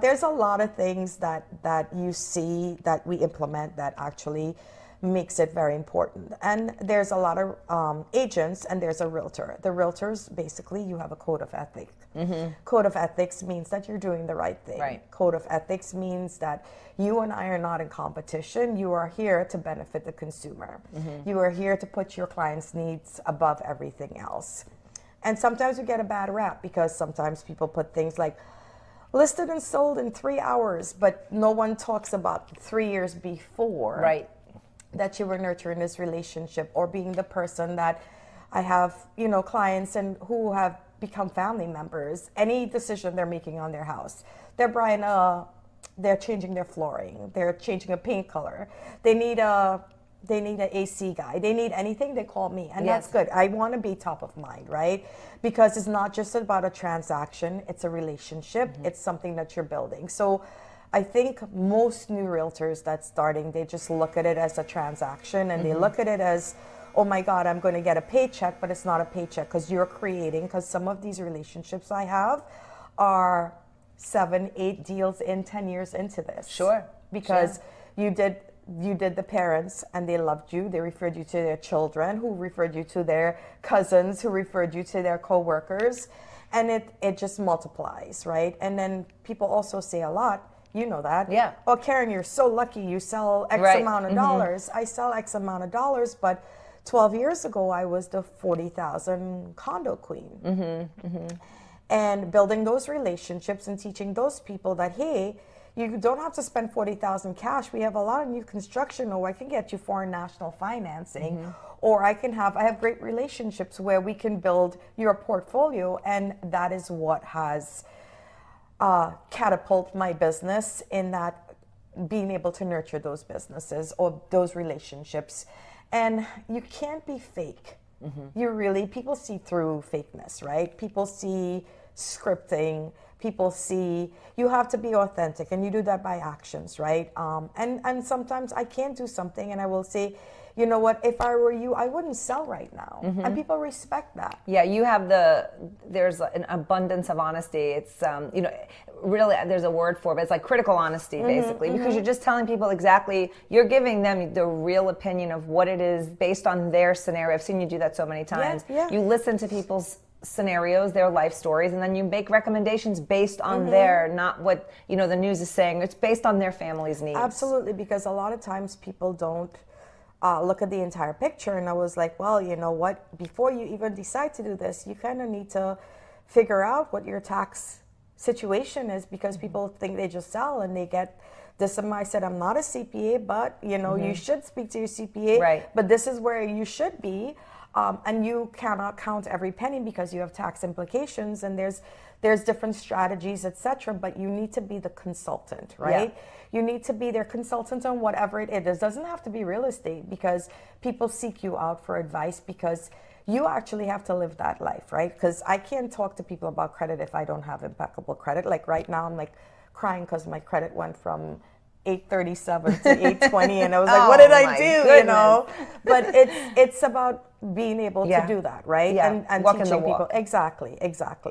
There's a lot of things that you see that we implement that actually makes it very important. And there's a lot of agents, and there's a realtor. The realtors, basically, you have a code of ethics. Code of ethics means that you're doing the right thing. Right. Code of ethics means that you and I are not in competition. You are here to benefit the consumer. You are here to put your client's needs above everything else. And sometimes we get a bad rap because sometimes people put things like listed and sold in 3 hours, but no one talks about 3 years before. Right. That you were nurturing this relationship, or being the person that I have, clients and who have become family members. Any decision they're making on their house, they're changing their flooring, they're changing a paint color, they need an AC guy, they need anything, they call me, and Yes. that's good. I want to be top of mind, right? Because it's not just about a transaction; it's a relationship. It's something that you're building. So I think most new realtors that's starting, they just look at it as a transaction, and they look at it as, oh my God, I'm going to get a paycheck, but it's not a paycheck because you're creating, because some of these relationships I have are 7, 8 deals in 10 years into this. Sure. Because you did the parents and they loved you. They referred you to their children, who referred you to their cousins, who referred you to their coworkers. And it just multiplies, right? And then people also say a lot, you know that. Yeah. Oh, Karen, you're so lucky you sell X Right. amount of dollars. I sell X amount of dollars, but 12 years ago, I was the 40,000 condo queen. And building those relationships and teaching those people that, hey, you don't have to spend 40,000 cash. We have a lot of new construction, or I can get you foreign national financing, or I have great relationships where we can build your portfolio. And that is what has catapult my business, in that being able to nurture those businesses or those relationships. And you can't be fake. People see through fakeness, right? People see scripting. People see, you have to be authentic, and you do that by actions, right? And sometimes I can't do something and I will say, you know what, if I were you, I wouldn't sell right now. And people respect that. Yeah, you have there's an abundance of honesty. It's, really there's a word for it, but it's like critical honesty, basically, because you're just telling people exactly, you're giving them the real opinion of what it is based on their scenario. I've seen you do that so many times. Yeah. You listen to people's scenarios, their life stories, and then you make recommendations based on their, not what, the news is saying. It's based on their family's needs. Absolutely, because a lot of times people don't look at the entire picture. And I was like, well, you know what? Before you even decide to do this, you kind of need to figure out what your tax situation is, because people think they just sell and they get this. And I said, I'm not a CPA, but you should speak to your CPA. Right. But this is where you should be. And you cannot count every penny because you have tax implications, and there's different strategies, etc. But you need to be the consultant, right? Yeah. You need to be their consultant on whatever it is. It doesn't have to be real estate, because people seek you out for advice because you actually have to live that life, right? Because I can't talk to people about credit if I don't have impeccable credit. Like right now, I'm like crying because my credit went from 837 to 820, and I was like, what did I do? Goodness. But it's about being able to do that, right? Yeah. And Walking teaching the walk. people. Exactly.